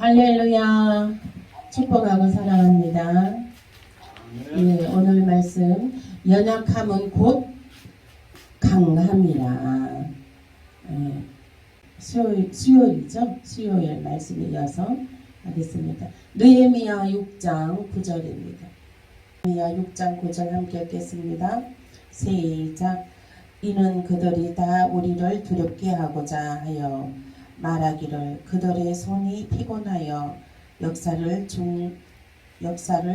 할렐루야. 축복하고 사랑합니다. 예, 오늘 말씀 연약함은 곧 강합니다. 예, 수요일이죠. 수요일 말씀에 이어서 하겠습니다. 느헤미야 6장 9절입니다. 느헤미야 6장 9절 함께 읽겠습니다. 시작. 이는 그들이 다 우리를 두렵게 하고자 하여 말하기를 그들의 손이 피곤하여 역사를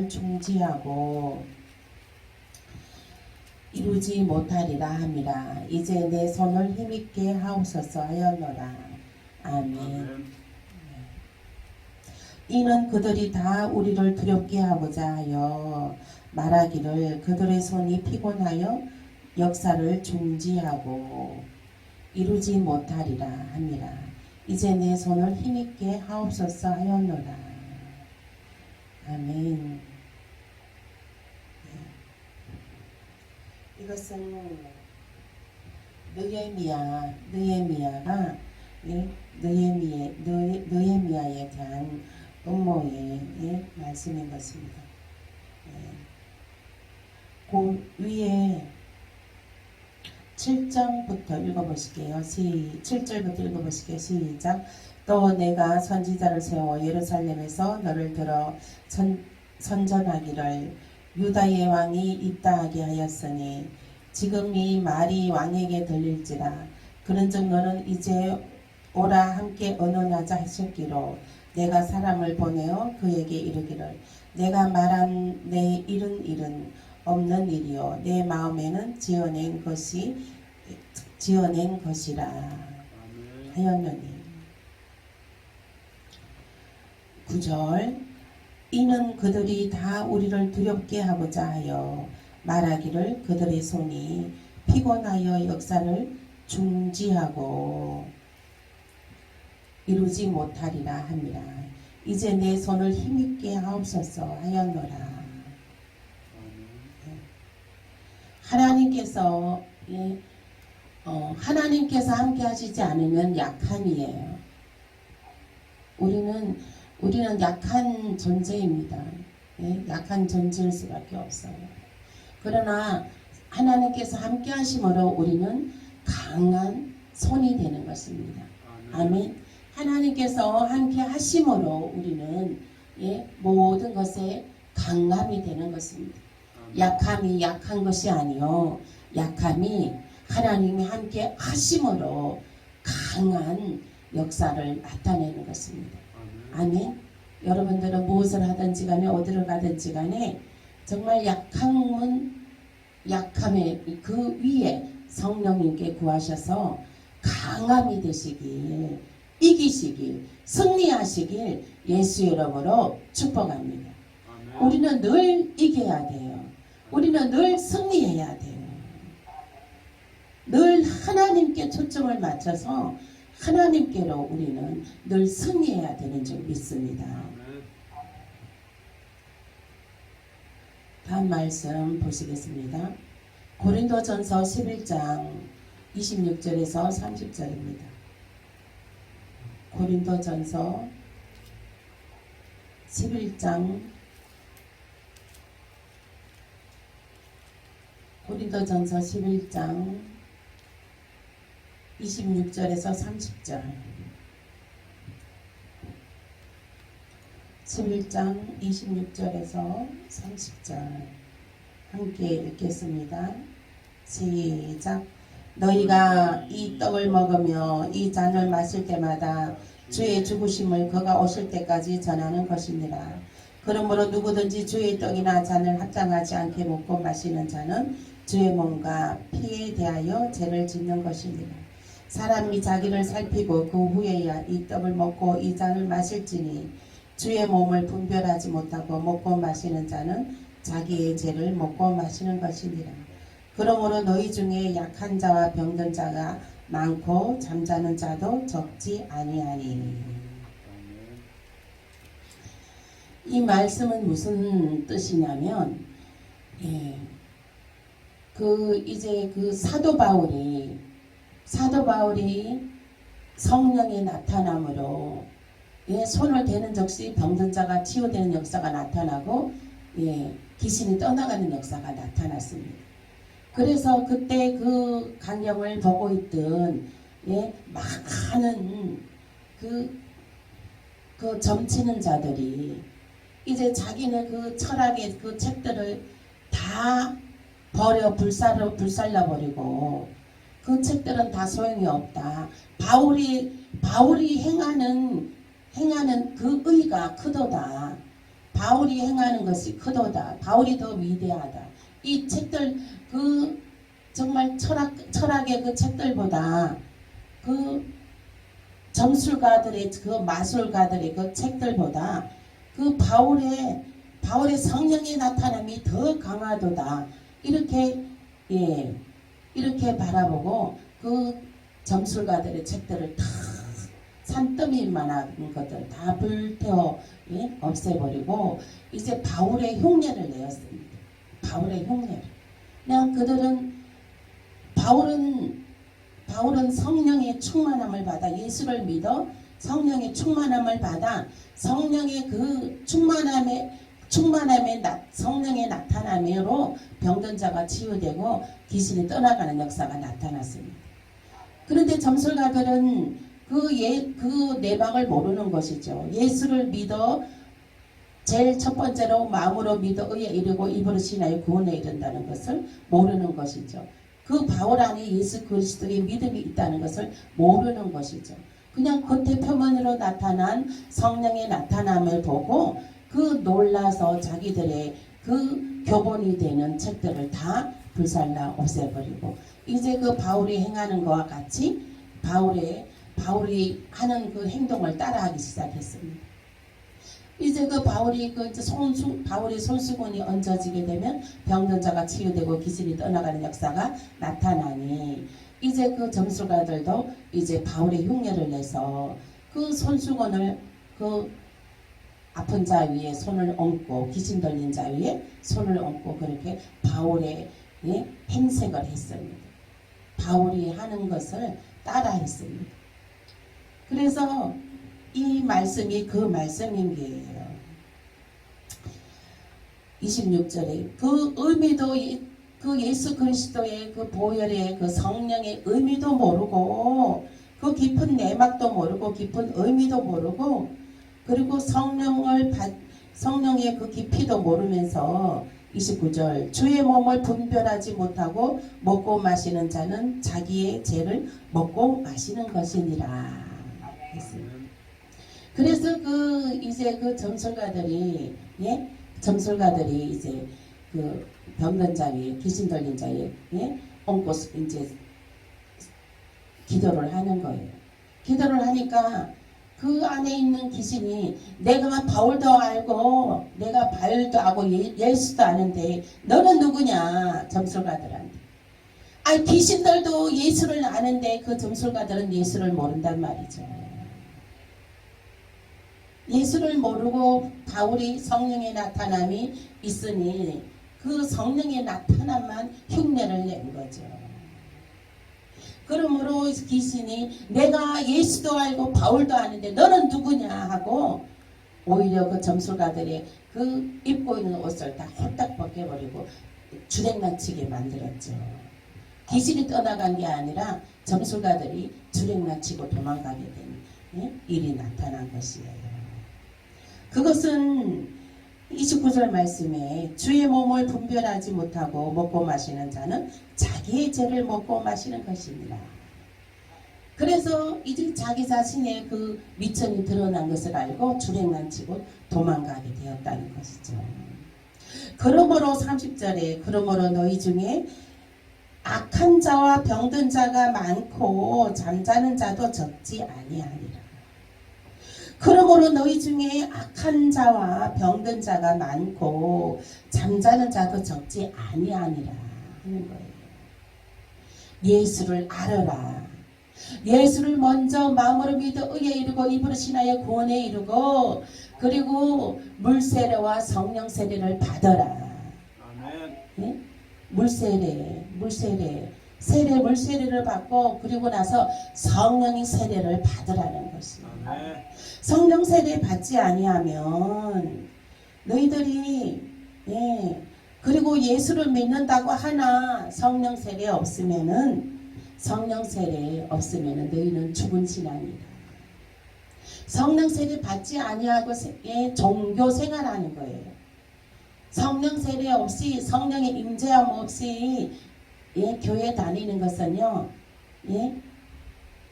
중지하고 이루지 못하리라 함이라. 이제 내 손을 힘있게 하옵소서 하였노라. 아멘. 이는 그들이 다 우리를 두렵게 하고자 하여 말하기를 그들의 손이 피곤하여 역사를 중지하고 이루지 못하리라 함이라. 이제 내 손을 힘있게 하옵소서 하였노라. 아멘. 이것은 느헤미야가 느헤미야에 대한 음모의 말씀인 것입니다. 그 위에 7절부터 읽어보실게요. 7절부터 읽어보실게요. 시작. 또 내가 선지자를 세워 예루살렘에서 너를 들어 선전하기를 유다의 왕이 있다 하게 하였으니 지금 이 말이 왕에게 들릴지라. 그런즉 너는 이제 오라 함께 언언하자 하셨기로 내가 사람을 보내어 그에게 이르기를 내가 말한 내 일은 없는 일이요 내 마음에는 지어낸 것이라 하였느니. 9절. 이는 그들이 다 우리를 두렵게 하고자 하여 말하기를 그들의 손이 피곤하여 역사를 중지하고 이루지 못하리라 함이라. 이제 내 손을 힘있게 하옵소서 하였노라. 하나님께서 함께 하시지 않으면 약함이에요. 우리는 약한 존재입니다. 예? 약한 존재일 수밖에 없어요. 그러나 하나님께서 함께 하심으로 우리는 강한 손이 되는 것입니다. 아멘. 하나님께서 함께 하심으로 우리는 모든 것에 강함이 되는 것입니다. 약함이 약한 것이 아니요 약함이 하나님이 함께 하심으로 강한 역사를 나타내는 것입니다. 아멘. 여러분들은 무엇을 하든지 간에 어디를 가든지 간에 정말 약함의 그 위에 성령님께 구하셔서 강함이 되시길, 이기시길, 승리하시길 예수의 이름으로 축복합니다. 우리는 늘 이겨야 돼요. 우리는 늘 승리해야 돼요. 늘 하나님께 초점을 맞춰서 하나님께로 우리는 늘 승리해야 되는 줄 믿습니다. 다음 말씀 보시겠습니다. 고린도전서 11장 26절에서 30절입니다. 고린도전서 11장 26절에서 30절. 11장 26절에서 30절 함께 읽겠습니다. 시작. 너희가 이 떡을 먹으며 이 잔을 마실 때마다 주의 죽으심을 그가 오실 때까지 전하는 것이니라. 그러므로 누구든지 주의 떡이나 잔을 합당하지 않게 먹고 마시는 자는 주의 몸과 피에 대하여 죄를 짓는 것이니라. 사람이 자기를 살피고 그 후에야 이 떡을 먹고 이 잔을 마실지니 주의 몸을 분별하지 못하고 먹고 마시는 자는 자기의 죄를 먹고 마시는 것이니라. 그러므로 너희 중에 약한 자와 병든 자가 많고 잠자는 자도 적지 아니하니. 이 말씀은 무슨 뜻이냐면 그 사도 바울이 성령의 나타남으로 예, 손을 대는 즉시 병든 자가 치유되는 역사가 나타나고 예, 귀신이 떠나가는 역사가 나타났습니다. 그래서 그때 그 광경을 보고 있던 예, 많은 그 점치는 자들이 이제 자기네 그 철학의 그 책들을 다 버려 불살라 버리고 그 책들은 다 소용이 없다. 바울이 행하는 그 의가 크도다. 바울이 행하는 것이 크도다. 바울이 더 위대하다. 이 책들 그 정말 철학의 그 책들보다 그 점술가들의 그 마술가들의 그 책들보다 그 바울의 성령의 나타남이 더 강하도다. 이렇게 예, 이렇게 바라보고 그 점술가들의 책들을 다 산더미만한 것들 다 불태워 예, 없애버리고 이제 바울의 흉내를 내었습니다. 바울의 흉내를. 그냥 그들은 바울은 성령의 충만함을 받아 예수를 믿어 성령의 충만함을 받아 성령의 그 성령의 나타남으로 병든 자가 치유되고 귀신이 떠나가는 역사가 나타났습니다. 그런데 점술가들은 그 내막을 모르는 것이죠. 예수를 믿어 제일 첫 번째로 마음으로 믿어 의에 이르고 입으로 신하여 구원에 이른다는 것을 모르는 것이죠. 그 바울 안에 예수 그리스도의 믿음이 있다는 것을 모르는 것이죠. 그냥 겉에 표면으로 나타난 성령의 나타남을 보고 그 놀라서 자기들의 그 교본이 되는 책들을 다 불살라 없애버리고 이제 그 바울이 행하는 것과 같이 바울이 하는 그 행동을 따라하기 시작했습니다. 이제 그 바울의 손수건이 얹어지게 되면 병든 자가 치유되고 귀신이 떠나가는 역사가 나타나니 이제 그 점술가들도 이제 바울의 흉내를 내서 그 손수건을 그 아픈 자 위에 손을 얹고 귀신 들린 자 위에 손을 얹고 그렇게 바울의 행색을 했습니다. 바울이 하는 것을 따라 했습니다. 그래서 이 말씀이 그 말씀인 게예요. 26절에 그 의미도 그 예수 그리스도의 그 보혈의 그 성령의 의미도 모르고 그 깊은 내막도 모르고 깊은 의미도 모르고 그리고 성령의 그 깊이도 모르면서 29절 주의 몸을 분별하지 못하고 먹고 마시는 자는 자기의 죄를 먹고 마시는 것이니라 했습니다. 그래서 이제 그 점술가들이 이제 그 병든 자 위에 귀신 들린 자 위에 얹고 이제 기도를 하는 거예요. 기도를 하니까 그 안에 있는 귀신이 내가 바울도 알고 내가 바울도 알고 예수도 아는데 너는 누구냐 점술가들한테. 귀신들도 예수를 아는데 그 점술가들은 예수를 모른단 말이죠. 예수를 모르고 바울이 성령의 나타남이 있으니 그 성령의 나타남만 흉내를 낸 거죠. 그러므로 귀신이 내가 예수도 알고 바울도 아는데 너는 누구냐 하고 오히려 그 점술가들이 그 입고 있는 옷을 다 홀딱 벗겨버리고 주랭랑치게 만들었죠. 귀신이 떠나간 게 아니라 점술가들이 주랭랑치고 도망가게 된 일이 나타난 것이에요. 그것은 29절 말씀에 주의 몸을 분별하지 못하고 먹고 마시는 자는 자기의 죄를 먹고 마시는 것입니다. 그래서 이제 자기 자신의 그 미천이 드러난 것을 알고 주랭랑치고 도망가게 되었다는 것이죠. 그러므로 30절에 그러므로 너희 중에 악한 자와 병든 자가 많고 잠자는 자도 적지 아니하니라. 그러므로 너희 중에 악한 자와 병든 자가 많고 잠자는 자도 적지 아니하니라 하는 거예요. 예수를 알아라. 예수를 먼저 마음으로 믿어 의에 이르고 입으로 신하여 구원에 이르고 그리고 물세례와 성령 세례를 받아라. 아멘. 예? 물세례 세례 물세례를 받고 그리고 나서 성령의 세례를 받으라는 것입니다. 아멘. 성령 세례 받지 아니하면 너희들이 그리고 예수를 믿는다고 하나 성령 세례 없으면은 너희는 죽은 신앙이다. 성령 세례 받지 아니하고 종교 생활하는 거예요. 성령 세례 없이 성령의 임재함 없이 교회 다니는 것은요.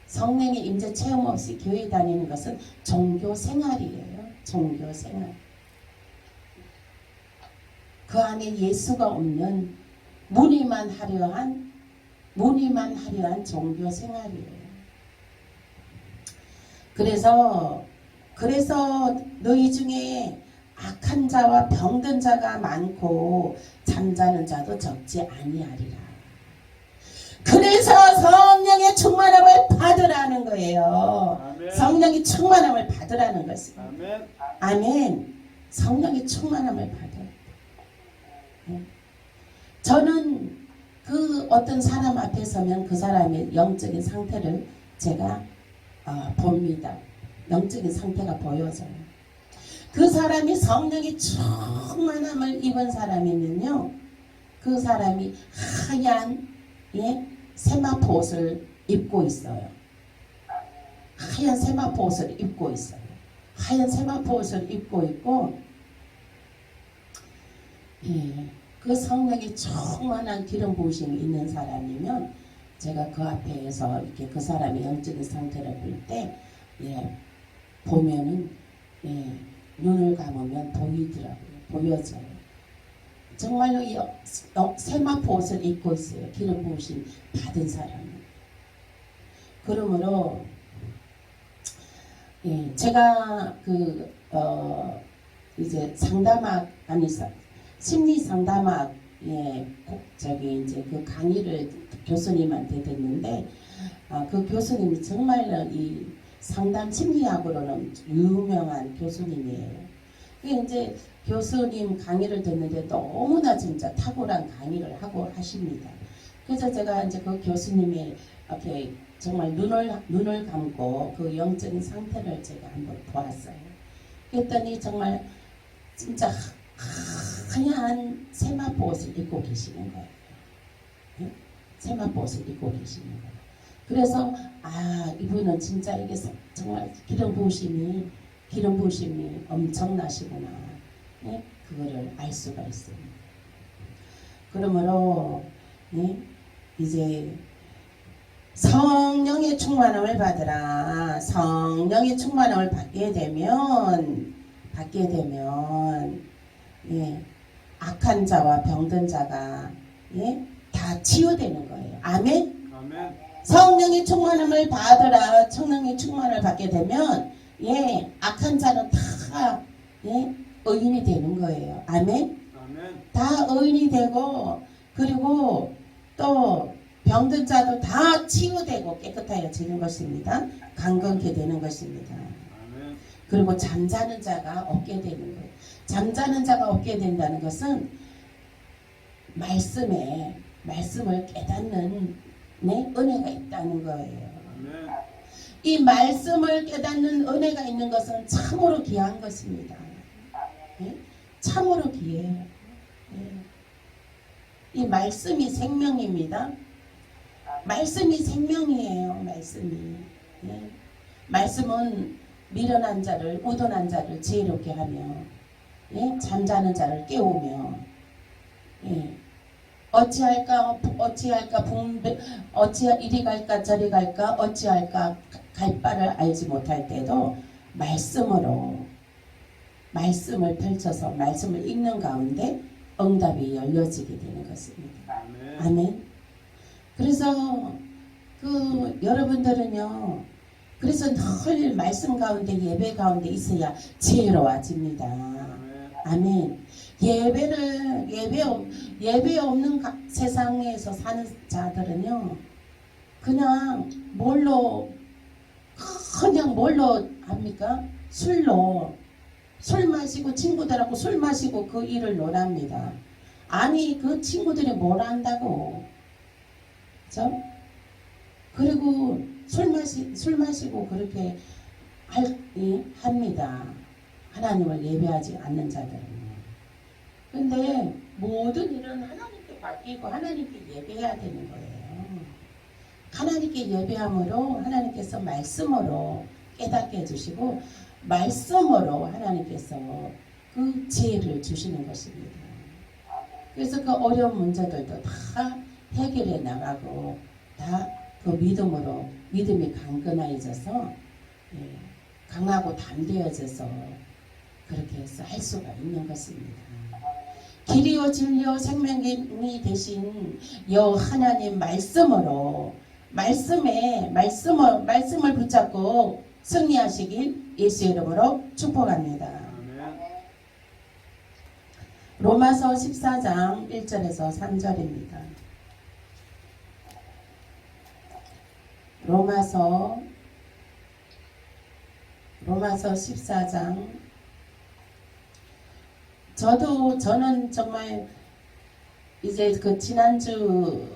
성령의 임재 체험 없이 교회 다니는 것은 종교 생활이에요. 종교 생활. 그 안에 예수가 없는 문의만 하려 한 종교 생활이에요. 그래서 너희 중에 악한 자와 병든 자가 많고 잠자는 자도 적지 아니하리라. 그래서 성령의 충만함을 받으라는 거예요. 아멘. 성령의 충만함을 받으라는 것입니다. 아멘. 아멘. 성령의 충만함을 받아요. 저는 그 어떤 사람 앞에 서면 그 사람의 영적인 상태를 제가 봅니다. 영적인 상태가 보여져요. 그 사람이 성령의 충만함을 입은 사람이면요, 그 사람이 하얀 세마포 옷을 입고 있어요. 하얀 세마포 옷을 입고 있어요. 하얀 세마포 옷을 입고 있고, 그 성령의 충만한 기름 부으심이 있는 사람이면 제가 그 앞에서 이렇게 그 사람의 영적인 상태를 볼 때 보면은 눈을 감으면 보이더라고요. 보여져요. 정말로 이 세마포 옷을 입고 있어요. 기름 부으심 받은 사람은. 그러므로 제가 이제 상담학 심리 상담학 이제 그 강의를 교수님한테 듣는데 그 교수님이 정말로 이 상담 심리학으로는 유명한 교수님이에요. 이제 교수님 강의를 듣는데 너무나 진짜 탁월한 강의를 하고 하십니다. 그래서 제가 이제 그 교수님이 이렇게 정말 눈을 감고 그 영적인 상태를 제가 한번 보았어요. 그랬더니 정말 진짜 하얀 세마포 옷을 입고 계시는 거예요. 세마포 옷을 입고 계시는 거예요. 그래서 이분은 진짜 이게 정말 기름 부으심이 엄청나시구나. 그거를 알 수가 있습니다. 그러므로 이제 성령의 충만함을 받으라. 성령의 충만함을 받게 되면 악한 자와 병든 자가 다 치유되는 거예요. 아멘. 아멘. 성령의 충만함을 받으라. 성령의 충만을 받게 되면 악한 자는 다 의인이 되는 거예요. 아멘. 아멘. 다 의인이 되고 그리고 또 병든 자도 다 치유되고 깨끗해지는 것입니다. 강건케 되는 것입니다. 아멘. 그리고 잠자는 자가 없게 되는 거예요. 잠자는 자가 없게 된다는 것은 말씀을 깨닫는 은혜가 있다는 거예요. 아멘. 이 말씀을 깨닫는 은혜가 있는 것은 참으로 귀한 것입니다. 참으로 귀해요. 이 말씀이 생명입니다. 말씀이 생명이에요. 말씀은 미련한 자를 우둔한 자를 지혜롭게 하며 잠자는 자를 깨우며 어찌할까 이리 갈까 저리 갈까 어찌할까 갈 바를 알지 못할 때도 말씀을 펼쳐서 말씀을 읽는 가운데 응답이 열려지게 되는 것입니다. 아멘. 아멘. 그래서 여러분들은요, 그래서 늘 말씀 가운데 예배 가운데 있어야 지혜로워집니다. 아멘. 예배 없는 세상에서 사는 자들은요, 그냥 뭘로 합니까? 술 마시고 친구들하고 술 마시고 그 일을 논합니다. 아니 그 친구들이 뭘 안다고? 저 그리고 술 마시고 그렇게 합니다. 하나님을 예배하지 않는 자들은. 근데 모든 일은 하나님께 맡기고 하나님께 예배해야 되는 거예요. 하나님께 예배함으로 하나님께서 말씀으로 깨닫게 해주시고 말씀으로 하나님께서 그 지혜를 주시는 것입니다. 그래서 그 어려운 문제들도 다 해결해 나가고 다 그 믿음으로 믿음이 강건해져서 강하고 담대해져서 그렇게 해서 할 수가 있는 것입니다. 길이요 진리요 생명이 되신 여 하나님 말씀으로 말씀을 붙잡고 승리하시길 예수 이름으로 축복합니다. 로마서 14장 1절에서 3절입니다. 로마서 14장 저는 정말 이제 그 지난주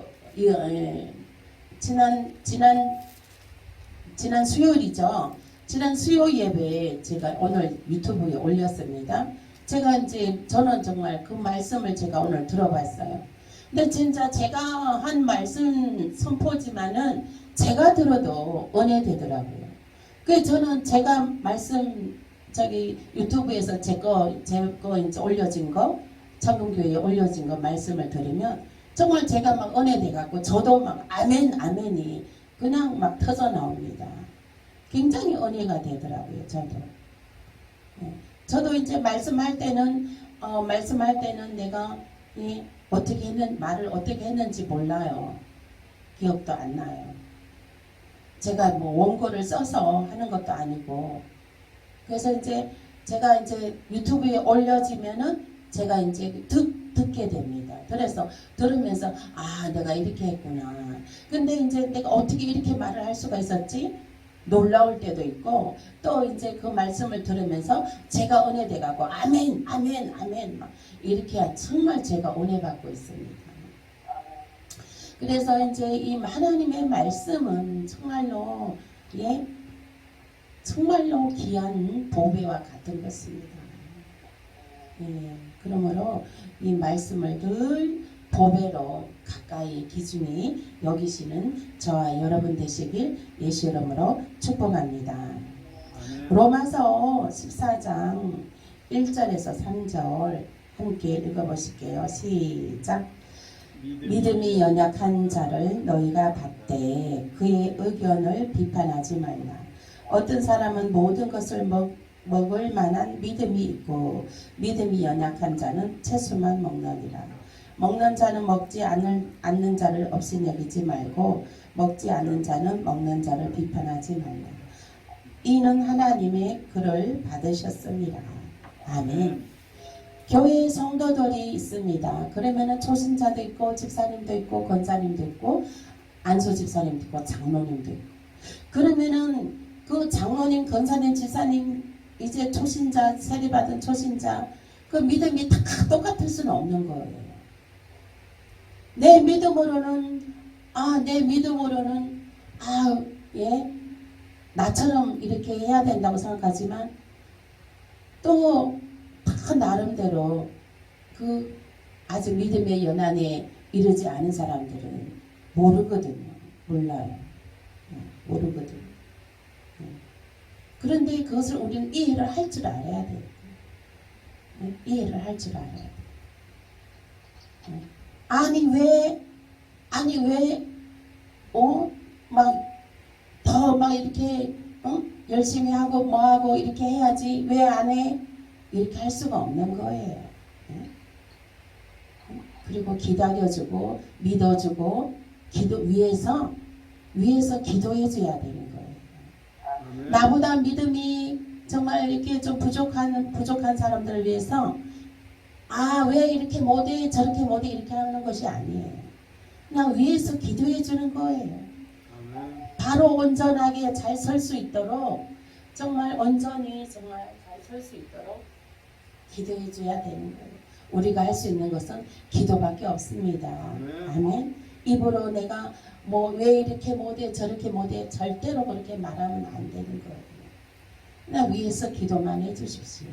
지난 수요일이죠. 지난 수요 예배에 제가 오늘 유튜브에 올렸습니다. 저는 정말 그 말씀을 제가 오늘 들어봤어요. 근데 진짜 제가 한 말씀 선포지만은 제가 들어도 은혜 되더라고요. 그래서 저는 제가 말씀 유튜브에서 제 거 이제 올려진 거 창동교회에 올려진 거 말씀을 들으면 정말 제가 막 은혜 돼갖고 저도 막 아멘이 그냥 막 터져 나옵니다. 굉장히 은혜가 되더라고요. 저도 이제 말씀할 때는 내가 말을 어떻게 했는지 몰라요. 기억도 안 나요. 제가 뭐 원고를 써서 하는 것도 아니고. 그래서 이제 제가 이제 유튜브에 올려지면은 제가 이제 듣게 됩니다. 그래서 들으면서 내가 이렇게 했구나. 근데 이제 내가 어떻게 이렇게 말을 할 수가 있었지? 놀라울 때도 있고 또 이제 그 말씀을 들으면서 제가 은혜 돼가고 아멘 막 이렇게 정말 제가 은혜 받고 있습니다. 그래서 이제 이 하나님의 말씀은 정말로 귀한 보배와 같은 것입니다. 그러므로 이 말씀을 늘 보배로 가까이 기준히 여기시는 저와 여러분 되시길 예수 이름으로 축복합니다. 로마서 14장 1절에서 3절 함께 읽어보실게요. 시작. 믿음이 연약한 자를 너희가 받되 그의 의견을 비판하지 말라. 어떤 사람은 모든 것을 먹을 만한 믿음이 있고 믿음이 연약한 자는 채소만 먹느니라. 먹는 자는 먹지 않는 자를 없이 여기지 말고 먹지 않는 자는 먹는 자를 비판하지 말라. 이는 하나님의 글을 받으셨습니다. 아멘. 교회에 성도들이 있습니다. 그러면은 초신자도 있고 집사님도 있고 권사님도 있고 안수 집사님도 있고 장로님도 있고. 그러면은 그 장로님, 권사님, 집사님 이제 초신자, 세례받은 초신자 그 믿음이 다 똑같을 수는 없는 거예요. 내 믿음으로는 나처럼 이렇게 해야 된다고 생각하지만 또 다 나름대로 그 아직 믿음의 연한에 이르지 않은 사람들은 모르거든요. 몰라요. 모르거든요. 그런데 그것을 우리는 이해를 할 줄 알아야 돼요. 이해를 할 줄 알아야 돼요. 아니 왜 더 이렇게 열심히 하고 뭐하고 이렇게 해야지 왜 안 해? 이렇게 할 수가 없는 거예요. 그리고 기다려주고 믿어주고 위에서 기도해줘야 되는 거예요. 나보다 믿음이 정말 이렇게 좀 부족한 사람들을 위해서 왜 이렇게 못해 저렇게 못해 이렇게 하는 것이 아니에요. 그냥 위에서 기도해 주는 거예요. 바로 온전하게 잘 설 수 있도록 정말 온전히 정말 잘 설 수 있도록 기도해 줘야 되는 거예요. 우리가 할 수 있는 것은 기도밖에 없습니다. 아멘. 입으로 내가 뭐 왜 이렇게 못해 저렇게 못해 절대로 그렇게 말하면 안 되는 거예요. 그냥 위에서 기도만 해주십시오.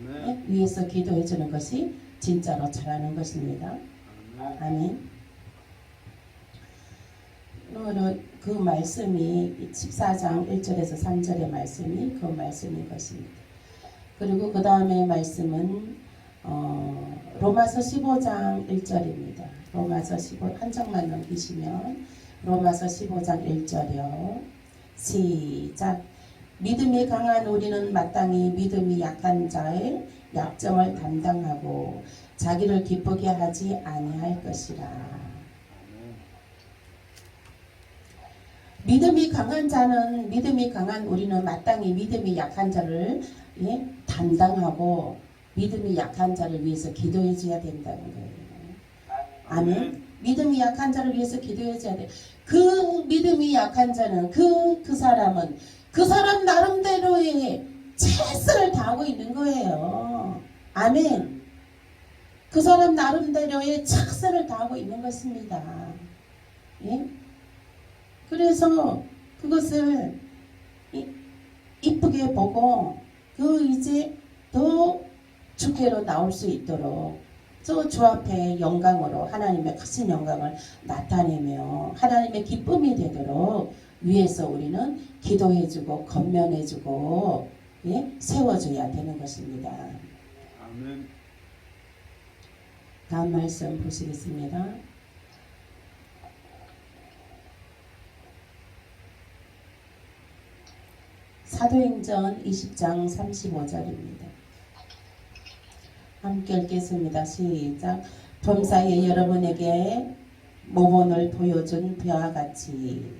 네? 위에서 기도해 주는 것이 진짜로 잘하는 것입니다. 아멘. 그 말씀이 14장 1절에서 3절의 말씀이 그 말씀인 것입니다. 그리고 그 다음에 말씀은 로마서 15장 1절입니다. 로마서 15, 한 장만 넘기시면 로마서 15장 1절이요. 시작. 믿음이 강한 우리는 마땅히 믿음이 약한 자의 약점을 담당하고 자기를 기쁘게 하지 아니할 것이라. 믿음이 강한 자는 믿음이 강한 우리는 마땅히 믿음이 약한 자를 담당하고 믿음이 약한 자를 위해서 기도해 줘야 된다는 거예요. 아멘. 믿음이 약한 자를 위해서 기도해 줘야 돼. 그 믿음이 약한 자는 그 사람은 그 사람 나름대로의 최선을 다하고 있는 거예요. 아멘. 그 사람 나름대로의 최선을 다하고 있는 것입니다. 예? 그래서 그것을 이쁘게 보고 이제 더 주께로 나올 수 있도록 주 앞에 영광으로 하나님의 크신 영광을 나타내며 하나님의 기쁨이 되도록 위에서 우리는 기도해주고 건면해주고 세워줘야 되는 것입니다. 아멘. 다음 말씀 보시겠습니다. 사도행전 20장 35절입니다. 함께 읽겠습니다. 시작. 범사에 여러분에게 모본을 보여준 배와 같이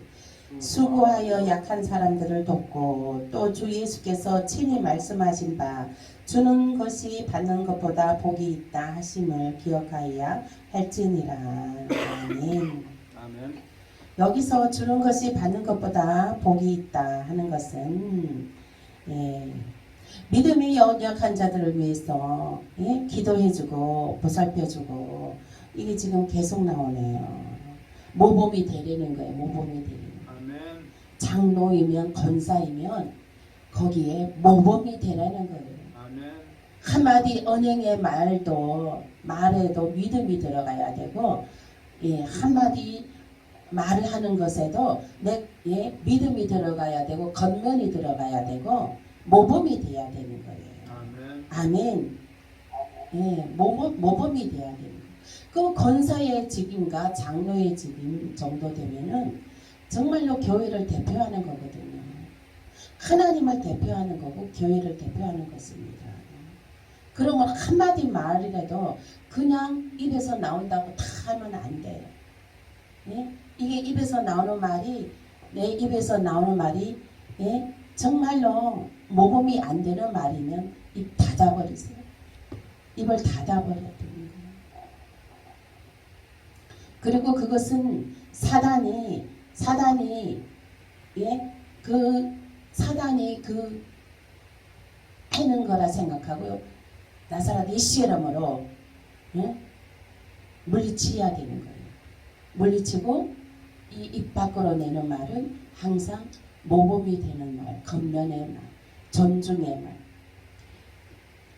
수고하여 약한 사람들을 돕고 또 주 예수께서 친히 말씀하신 바 주는 것이 받는 것보다 복이 있다 하심을 기억하여야 할지니라. 아멘. 아멘. 여기서 주는 것이 받는 것보다 복이 있다 하는 것은 믿음이 연약한 자들을 위해서 기도해주고 보살펴주고 이게 지금 계속 나오네요. 모범이 되려는 거예요. 모범이 되려는 거예요. 장로이면 권사이면 거기에 모범이 되라는 거예요. 아멘. 한마디 언행의 말에도 믿음이 들어가야 되고 한마디 말을 하는 것에도 믿음이 들어가야 되고 건면이 들어가야 되고 모범이 돼야 되는 거예요. 아멘. 모범이 돼야 되는 거예요. 그 권사의 직임과 장로의 직임 정도 되면은 정말로 교회를 대표하는 거거든요. 하나님을 대표하는 거고 교회를 대표하는 것입니다. 그러면 한마디 말이라도 그냥 입에서 나온다고 다 하면 안 돼요. 이게 입에서 나오는 말이 내 입에서 나오는 말이 정말로 모범이 안 되는 말이면 입 닫아버리세요. 입을 닫아버려야 되는 거예요. 그리고 그것은 사단이 해는 거라 생각하고요. 나사렛 예수의 이름으로 물리쳐야 되는 거예요. 물리치고 이 입 밖으로 내는 말은 항상 모범이 되는 말, 건면의 말, 존중의 말.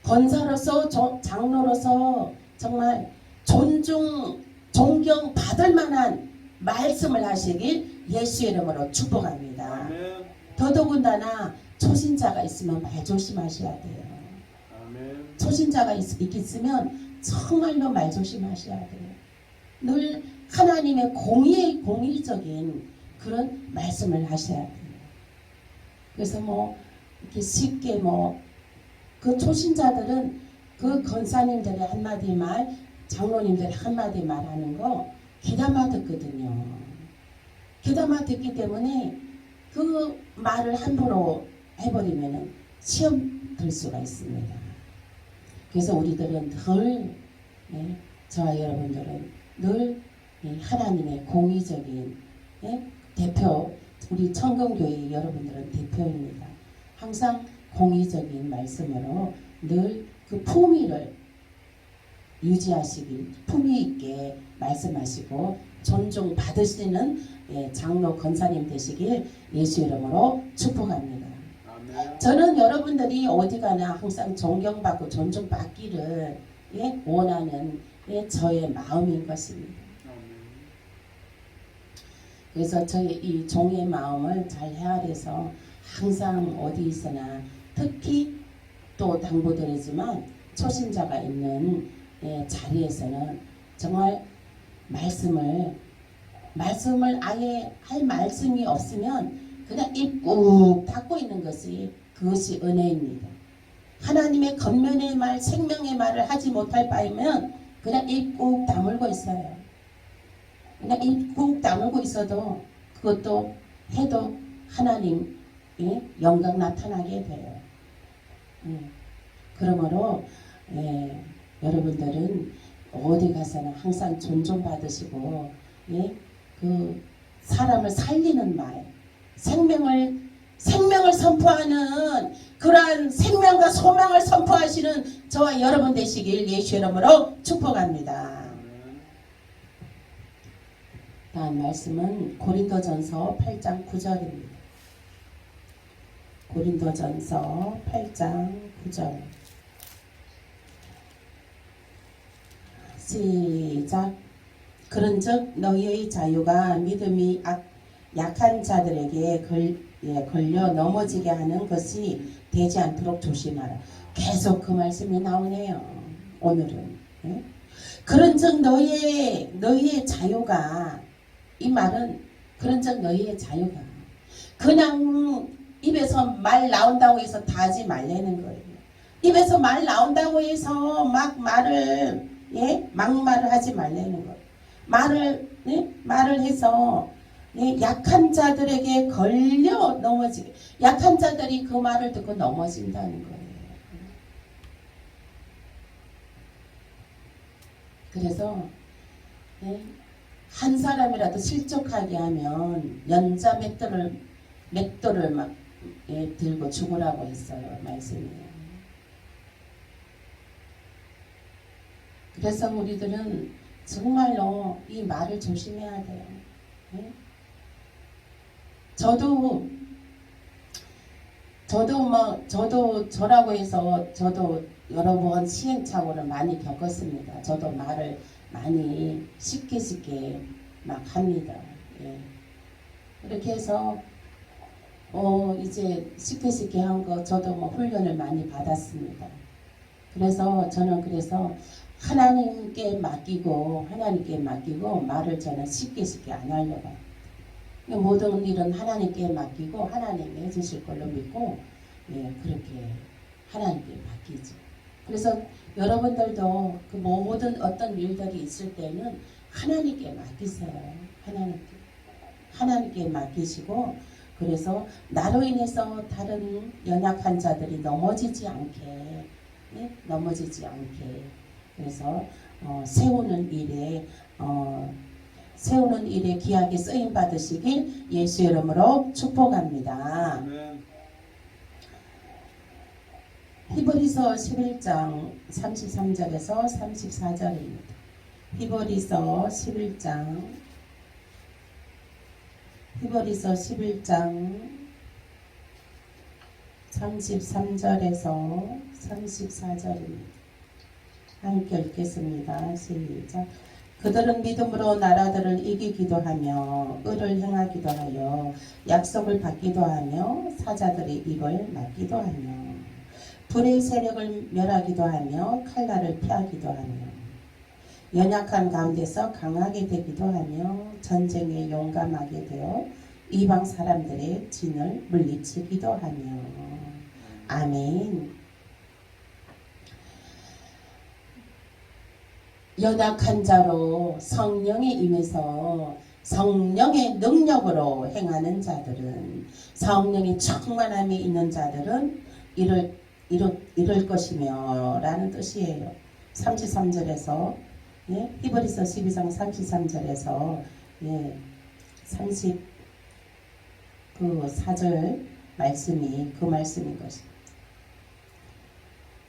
권사로서 장로로서 정말 존경 받을 만한 말씀을 하시길 예수의 이름으로 축복합니다. 아멘. 더더군다나 초신자가 있으면 말 조심하셔야 돼요. 아멘. 초신자가 있으면 정말로 말 조심하셔야 돼요. 늘 하나님의 공의적인 그런 말씀을 하셔야 돼요. 그래서 이렇게 쉽게 그 초신자들은 그 권사님들의 한마디 말, 장로님들의 한마디 말 하는 거 귀담아 듣거든요. 귀담아 듣기 때문에 그 말을 함부로 해버리면 시험 들 수가 있습니다. 그래서 우리들은 늘, 저와 여러분들은 늘 하나님의 공의적인 대표, 우리 청금교회 여러분들은 대표입니다. 항상 공의적인 말씀으로 늘 그 품위를 유지하시길 품위 있게 말씀하시고 존중받으시는 장로 권사님 되시길 예수 이름으로 축복합니다. 아멘. 저는 여러분들이 어디 가나 항상 존경받고 존중받기를 원하는 저의 마음인 것입니다. 아멘. 그래서 저의 이 종의 마음을 잘 헤아려서 항상 어디 있으나 특히 또 당부드리지만 초신자가 있는 자리에서는 정말 말씀을 아예 할 말씀이 없으면 그냥 입 꾹 닫고 있는 것이 그것이 은혜입니다. 하나님의 겉면의 말, 생명의 말을 하지 못할 바이면 그냥 입 꾹 다물고 있어요. 그냥 입 꾹 다물고 있어도 그것도 해도 하나님 영광 나타나게 돼요. 그러므로 여러분들은 어디 가서나 항상 존중받으시고 그 사람을 살리는 말, 생명을 선포하는 그러한 생명과 소망을 선포하시는 저와 여러분 되시길 예수 이름으로 축복합니다. 아멘. 다음 말씀은 고린도전서 8장 9절입니다. 고린도전서 8장 9절 시작. 그런즉 너희의 자유가 믿음이 약한 자들에게 걸려 넘어지게 하는 것이 되지 않도록 조심하라. 계속 그 말씀이 나오네요. 오늘은 그런즉 너희의 자유가, 이 말은 그런즉 너희의 자유가 그냥 입에서 말 나온다고 해서 다 하지 말라는 거예요. 입에서 말 나온다고 해서 막 말을 막말을 하지 말라는 거예요. 말을 해서 약한 자들에게 걸려 넘어지게, 약한 자들이 그 말을 듣고 넘어진다는 거예요. 그래서 한 사람이라도 실족하게 하면 연자 맷돌을 막 들고 죽으라고 했어요. 말씀이에요. 그래서 우리들은 정말로 이 말을 조심해야 돼요. 저도 저라고 해서 저도 여러 번 시행착오를 많이 겪었습니다. 저도 말을 많이 쉽게 막 합니다. 그렇게 해서 이제 쉽게 한 거 저도 훈련을 많이 받았습니다. 그래서 저는 하나님께 맡기고 말을 저는 쉽게 안 하려고 합니다. 모든 일은 하나님께 맡기고 하나님이 해주실 걸로 믿고 그렇게 하나님께 맡기죠. 그래서 여러분들도 그 모든 어떤 일들이 있을 때는 하나님께 맡기세요. 하나님께 맡기시고, 그래서 나로 인해서 다른 연약한 자들이 넘어지지 않게 그래서 세우는 일에 귀하게 쓰임 받으시길 예수 이름으로 축복합니다. 아멘. 히브리서 11장 33절에서 34절입니다. 히브리서 11장 33절에서 34절입니다. 함께 읽겠습니다. 시작. 그들은 믿음으로 나라들을 이기기도 하며 의를 행하기도 하여 약속을 받기도 하며 사자들의 입을 막기도 하며 불의 세력을 멸하기도 하며 칼날을 피하기도 하며 연약한 가운데서 강하게 되기도 하며 전쟁에 용감하게 되어 이방 사람들의 진을 물리치기도 하며. 아멘. 연약한 자로 성령에 임해서 성령의 능력으로 행하는 자들은, 성령의 충만함이 있는 자들은 이룰 것이며 라는 뜻이에요. 33절에서 히브리서 12장 33절에서 34절 말씀이 그 말씀인 것입니다.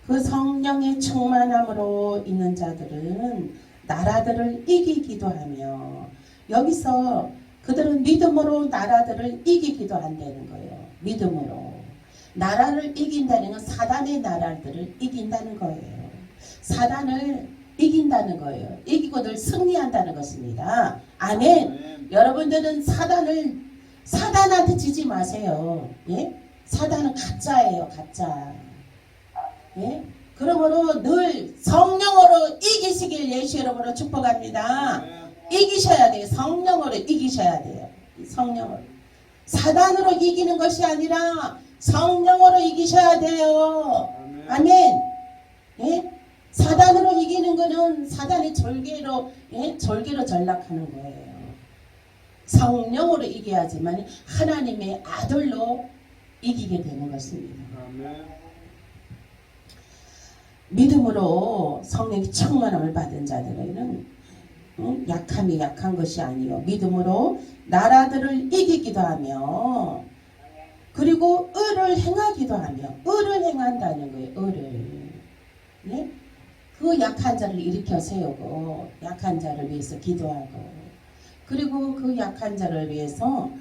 그 성령의 충만함으로 있는 자들은 나라들을 이기기도 하며, 여기서 그들은 믿음으로 나라들을 이기기도 한다는 거예요. 믿음으로. 나라를 이긴다는 건 사단의 나라들을 이긴다는 거예요. 사단을 이긴다는 거예요. 이기고들 승리한다는 것입니다. 아멘. 아멘. 여러분들은 사단한테 지지 마세요. 예? 사단은 가짜예요. 가짜. 예? 그러므로 늘 성령으로 이기시길 예수 이름으로 축복합니다. 아멘. 이기셔야 돼요. 성령으로 이기셔야 돼요. 성령으로. 사단으로 이기는 것이 아니라 성령으로 이기셔야 돼요. 아멘. 아멘. 예? 사단으로 이기는 거는 사단의 절개로, 예? 절개로 전락하는 거예요. 성령으로 이겨야지만 하나님의 아들로 이기게 되는 것입니다. 아멘. 믿음으로 성령의 충만함을 받은 자들에게는 약함이 약한 것이 아니요, 믿음으로 나라들을 이기기도 하며, 그리고 의를 행하기도 하며, 의를 행한다는 거예요. 의를. 예? 그 약한 자를 일으켜 세우고 약한 자를 위해서 기도하고, 그리고 그 약한 자를 위해서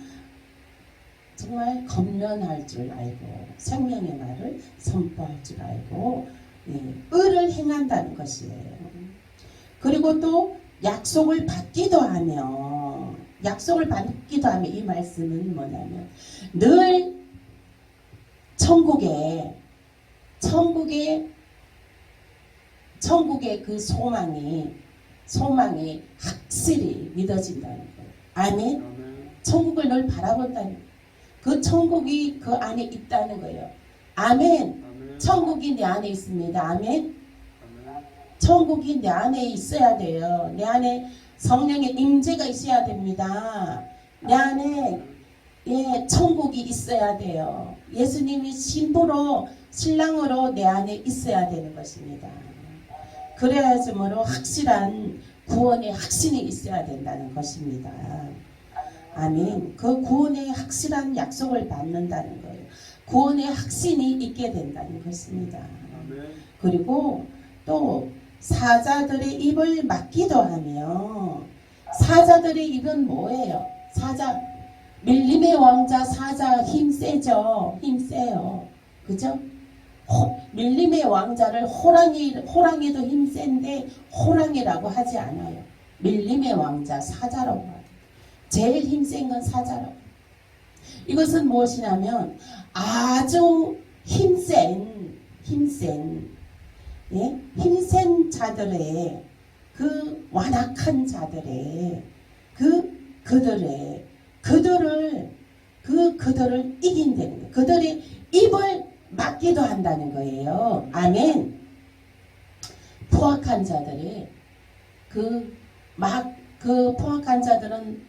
정말 검련할 줄 알고 생명의 말을 선포할 줄 알고, 예, 의를 행한다는 것이에요. 그리고 또 약속을 받기도 하며, 약속을 받기도 하며, 이 말씀은 뭐냐면 늘 천국의 그 소망이 확실히 믿어진다는 거예요. 아멘. 아멘. 천국을 늘 바라본다는 거예요. 그 천국이 그 안에 있다는 거예요. 아멘. 아멘. 천국이 내 안에 있습니다. 아멘. 아멘. 천국이 내 안에 있어야 돼요. 내 안에 성령의 임재가 있어야 됩니다. 내 안에, 예, 천국이 있어야 돼요. 예수님이 신부로, 신랑으로 내 안에 있어야 되는 것입니다. 그래야지므로 확실한 구원의 확신이 있어야 된다는 것입니다. 아멘. 그 구원의 확실한 약속을 받는다는 거예요. 구원의 확신이 있게 된다는 것입니다. 아멘. 그리고 또 사자들의 입을 막기도 하며, 사자들의 입은 뭐예요? 사자, 밀림의 왕자 사자 힘세죠. 힘세요. 그죠? 밀림의 왕자를 호랑이도 힘센데 호랑이라고 하지 않아요. 밀림의 왕자 사자라고 해요. 제일 힘센 건 사자라고. 이것은 무엇이냐면 아주 힘센 예? 힘센 자들의 그 완악한 자들의 그들을 이긴다는 거예요. 그들의 입을 막기도 한다는 거예요. 아멘. 포악한 자들이 포악한 자들은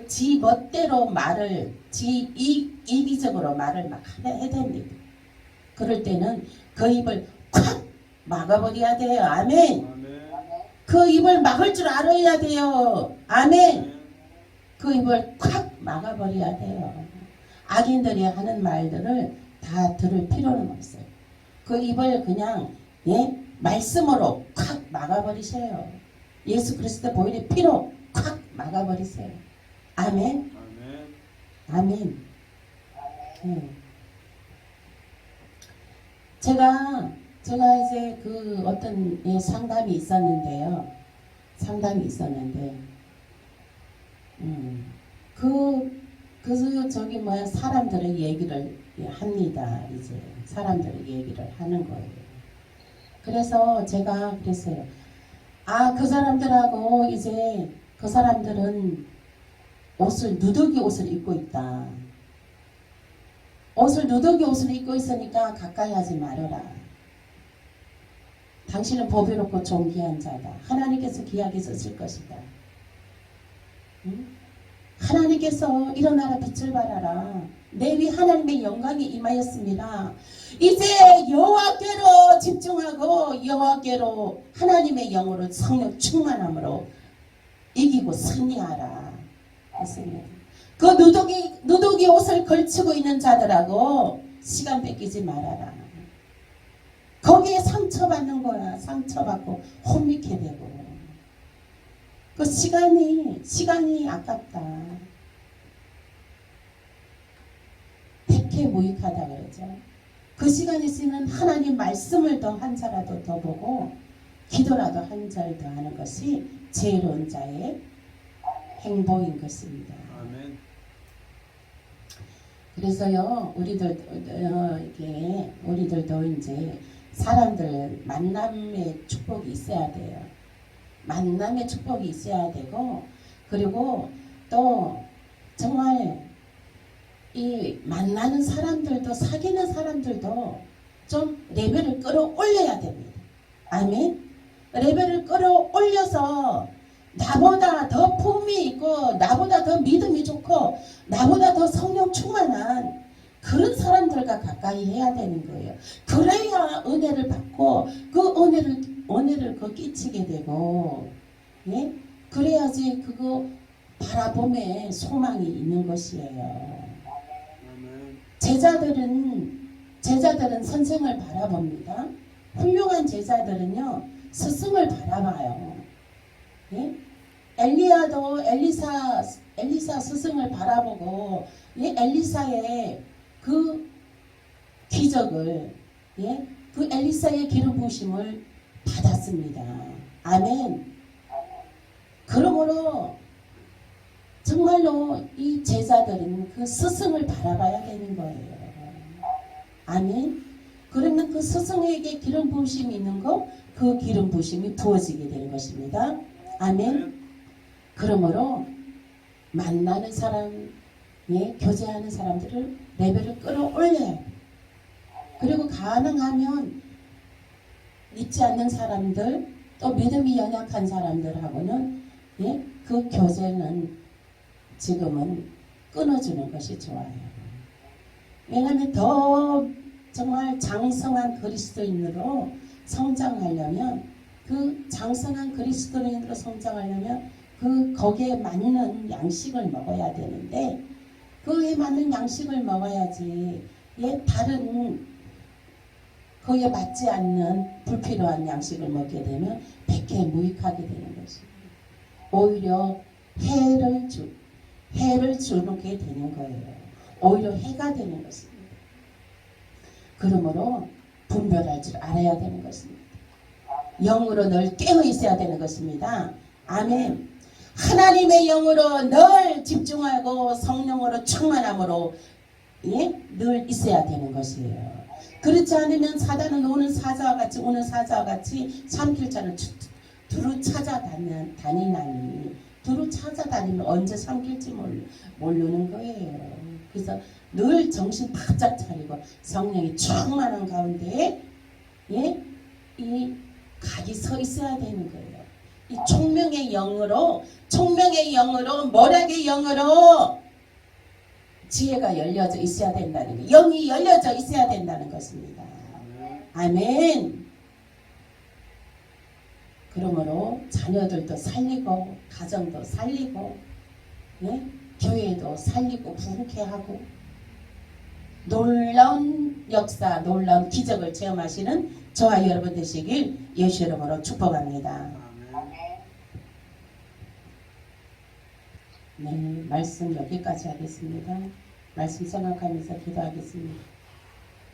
지 멋대로 말을, 이기적으로 말을 막 해댑니다. 그럴 때는 그 입을 콱 막아버려야 돼요. 아멘. 아멘. 그 입을 막을 줄 알아야 돼요. 아멘. 그 입을 콱 막아버려야 돼요. 악인들이 하는 말들을 다 들을 필요는 없어요. 그 입을 그냥, 예, 말씀으로 콱 막아버리세요. 예수 그리스도 보혈의 피로 콱 막아버리세요. 아멘. 아멘. 아멘. 예. 제가 이제 그 어떤, 예, 상담이 있었는데 사람들의 얘기를, 예, 합니다. 이제 사람들의 얘기를 하는 거예요. 그래서 제가 그랬어요. 그 사람들하고 이제 그 사람들은 누더기 옷을 입고 있다. 누더기 옷을 입고 있으니까 가까이 하지 말아라. 당신은 보배롭고 존귀한 자다. 하나님께서 귀하게 쓰실 것이다. 응? 하나님께서 일어나라 빛을 발하라. 내 위 하나님의 영광이 임하였습니다. 이제 여호와께로 집중하고 여호와께로 하나님의 영으로 성령 충만함으로 이기고 승리하라 했습니다. 그 누더기 옷을 걸치고 있는 자들하고 시간 뺏기지 말아라. 거기에 상처받는 거야. 상처받고 혼미케 되고. 그 시간이 아깝다. 백해무익하다 그러죠. 그 시간 있으면 하나님 말씀을 더 한 자라도 더 보고 기도라도 한 절 더 하는 것이 지혜로운 자의 행복인 것입니다. 아멘. 그래서요, 우리들도 이제 사람들 만남의 축복이 있어야 돼요. 만남의 축복이 있어야 되고, 그리고 또 정말 이 만나는 사람들도, 사귀는 사람들도 좀 레벨을 끌어올려야 됩니다. 아멘. 레벨을 끌어올려서 나보다 더 품이 있고, 나보다 더 믿음이 좋고, 나보다 더 성령 충만한 그런 사람들과 가까이 해야 되는 거예요. 그래야 은혜를 받고 그 은혜를 그 끼치게 되고, 예? 그래야지 그거 바라봄에 소망이 있는 것이에요. 아멘. 제자들은 선생을 바라봅니다. 훌륭한 제자들은요, 스승을 바라봐요. 예? 엘리야도 엘리사 스승을 바라보고, 예? 엘리사의 그 기적을, 예? 그 엘리사의 기름 부으심을 받았습니다. 아멘. 그러므로 정말로 이 제자들은 그 스승을 바라봐야 되는 거예요. 아멘. 그러면 그 스승에게 기름 부으심이 있는 거, 그 기름 부으심이 부어지게 되는 것입니다. 아멘. 그러므로 만나는 사람, 예, 교제하는 사람들을 레벨을 끌어올려야 해요. 그리고 가능하면 믿지 않는 사람들, 또 믿음이 연약한 사람들하고는, 예, 그 교제는 지금은 끊어주는 것이 좋아요. 왜냐하면 더 정말 장성한 그리스도인으로 성장하려면, 그 장성한 그리스도인으로 성장하려면 거기에 맞는 양식을 먹어야 되는데, 그에 맞는 양식을 먹어야지, 예, 다른 거기에 맞지 않는 불필요한 양식을 먹게 되면 백해무익하게 되는 것입니다. 오히려 해를 주게 되는 거예요. 오히려 해가 되는 것입니다. 그러므로 분별할 줄 알아야 되는 것입니다. 영으로 늘 깨어 있어야 되는 것입니다. 아멘. 하나님의 영으로 늘 집중하고 성령으로 충만함으로, 예? 늘 있어야 되는 것이에요. 그렇지 않으면 사단은 오는 사자와 같이 삼킬자를 두루 찾아다니나니, 두루 찾아다니면 언제 삼킬지 모르는 거예요. 그래서 늘 정신 바짝 차리고 성령이 충만한 가운데, 예? 이 각이 서 있어야 되는 거예요. 이 총명의 영으로, 모략의 영으로 지혜가 열려져 있어야 된다는 거, 영이 열려져 있어야 된다는 것입니다. 아멘. 그러므로 자녀들도 살리고, 가정도 살리고, 예? 교회도 살리고 부흥케 하고, 놀라운 역사, 놀라운 기적을 체험하시는 저와 여러분 되시길 예수 이름으로 축복합니다. 네, 말씀 여기까지 하겠습니다. 말씀 생각하면서 기도하겠습니다.